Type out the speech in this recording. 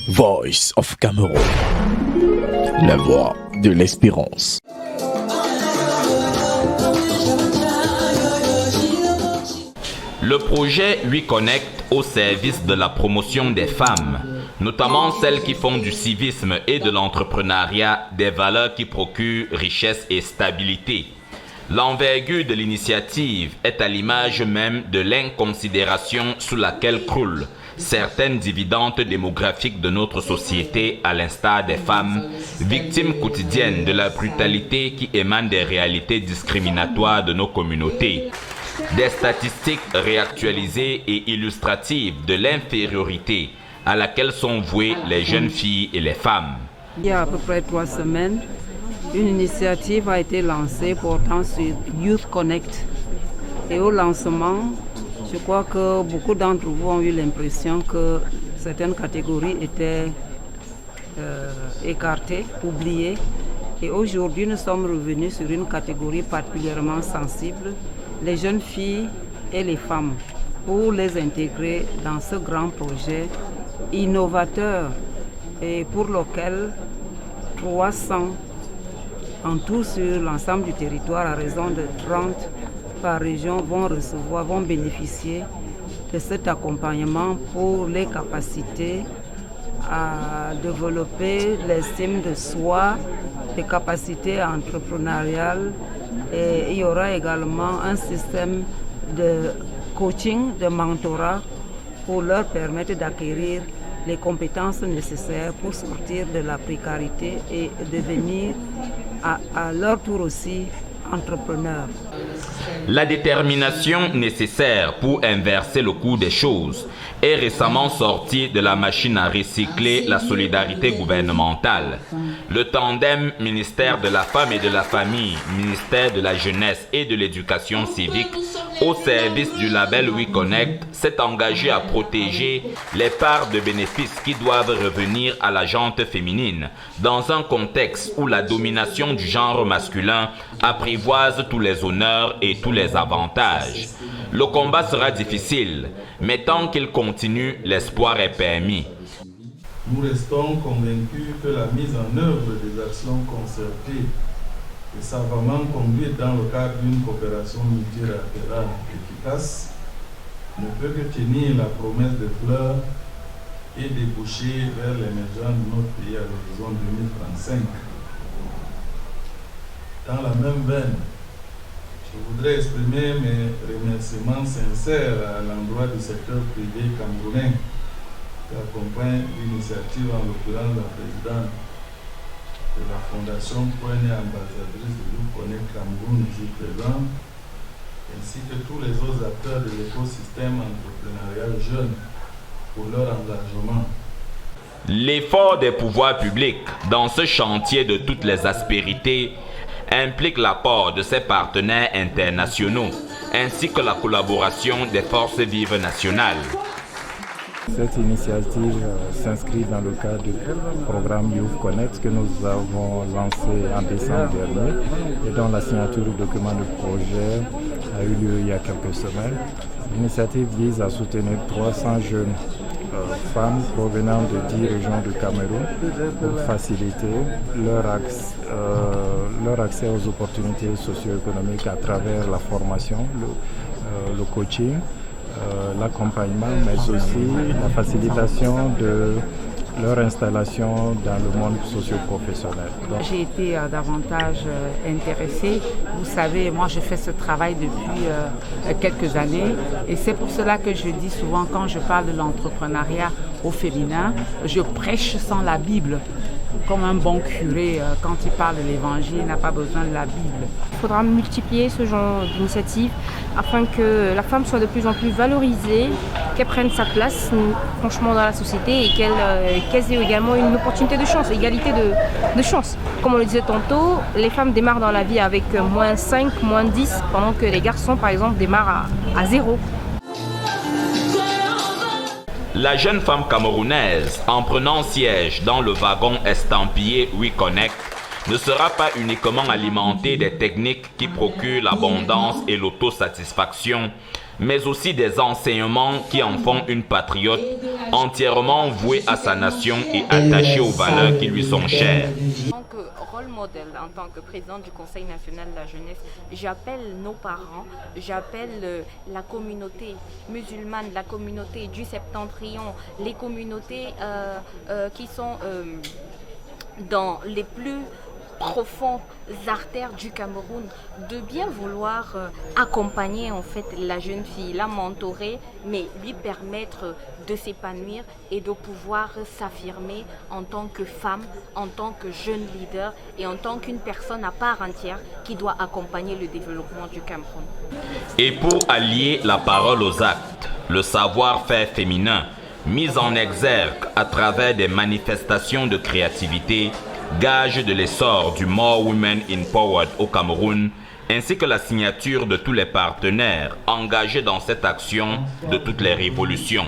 Voice of Cameroon, la voix de l'espérance. Le projet WeConnect au service de la promotion des femmes, notamment celles qui font du civisme et de l'entrepreneuriat des valeurs qui procurent richesse et stabilité. L'envergure de l'initiative est à l'image même de l'inconsidération sous laquelle croulent certaines dividendes démographiques de notre société, à l'instar des femmes, victimes quotidiennes de la brutalité qui émane des réalités discriminatoires de nos communautés. Des statistiques réactualisées et illustratives de l'infériorité à laquelle sont vouées les jeunes filles et les femmes. Il y a à peu près 3 semaines, une initiative a été lancée portant sur Youth Connect. Et au lancement, je crois que beaucoup d'entre vous ont eu l'impression que certaines catégories étaient écartées, oubliées. Et aujourd'hui, nous sommes revenus sur une catégorie particulièrement sensible, les jeunes filles et les femmes, pour les intégrer dans ce grand projet innovateur et pour lequel 300 en tout sur l'ensemble du territoire, à raison de 30 par région, vont bénéficier de cet accompagnement pour les capacités à développer l'estime de soi, les capacités entrepreneuriales. Et il y aura également un système de coaching, de mentorat pour leur permettre d'acquérir les compétences nécessaires pour sortir de la précarité et devenir à leur tour aussi entrepreneurs. La détermination nécessaire pour inverser le cours des choses est récemment sortie de la machine à recycler la solidarité gouvernementale. Le tandem ministère de la Femme et de la Famille, ministère de la Jeunesse et de l'Éducation civique, au service du label WeConnect, s'est engagé à protéger les parts de bénéfices qui doivent revenir à la gente féminine, dans un contexte où la domination du genre masculin apprivoise tous les honneurs et tous les avantages. Le combat sera difficile, mais tant qu'il continue, l'espoir est permis. Nous restons convaincus que la mise en œuvre des actions concertées et savamment conduites dans le cadre d'une coopération multilatérale efficace ne peut que tenir la promesse de fleurs et déboucher vers l'émergence de notre pays à l'horizon 2035. Dans la même veine, je voudrais exprimer mes remerciements sincères à l'endroit du secteur privé camerounais qui accompagne l'initiative, en l'occurrence la présidente de la Fondation Point ambassadrice de WeConnect Cameroun ici présent, ainsi que tous les autres acteurs de l'écosystème entrepreneurial jeune pour leur engagement. L'effort des pouvoirs publics dans ce chantier de toutes les aspérités implique l'apport de ses partenaires internationaux ainsi que la collaboration des forces vives nationales. Cette initiative s'inscrit dans le cadre du programme Youth Connect que nous avons lancé en décembre dernier et dont la signature du document de projet a eu lieu il y a quelques semaines. L'initiative vise à soutenir 300 jeunes femmes provenant de 10 régions du Cameroun pour faciliter leur accès aux opportunités socio-économiques à travers la formation, le coaching, l'accompagnement, mais aussi la facilitation de leur installation dans le monde socio-professionnel. J'ai été davantage intéressée. Vous savez, moi je fais ce travail depuis quelques années et c'est pour cela que je dis souvent quand je parle de l'entrepreneuriat au féminin, je prêche sans la Bible. Comme un bon curé, quand il parle de l'évangile, il n'a pas besoin de la Bible. Il faudra multiplier ce genre d'initiatives afin que la femme soit de plus en plus valorisée, qu'elle prenne sa place franchement dans la société et qu'elle ait également une opportunité de chance, égalité de chance. Comme on le disait tantôt, les femmes démarrent dans la vie avec -5, -10, pendant que les garçons par exemple démarrent à 0. La jeune femme camerounaise, en prenant siège dans le wagon estampillé WeConnect, ne sera pas uniquement alimentée des techniques qui procurent l'abondance et l'autosatisfaction, mais aussi des enseignements qui en font une patriote entièrement vouée à sa nation et attachée aux valeurs qui lui sont chères. En tant que rôle modèle, en tant que président du Conseil national de la jeunesse, j'appelle nos parents, j'appelle la communauté musulmane, la communauté du Septentrion, les communautés qui sont dans les plus profondes artères du Cameroun, de bien vouloir accompagner en fait la jeune fille, la mentorer, mais lui permettre de s'épanouir et de pouvoir s'affirmer en tant que femme, en tant que jeune leader et en tant qu'une personne à part entière qui doit accompagner le développement du Cameroun. Et pour allier la parole aux actes, le savoir-faire féminin, mis en exergue à travers des manifestations de créativité, gage de l'essor du More Women Empowered au Cameroun, ainsi que la signature de tous les partenaires engagés dans cette action de toutes les révolutions.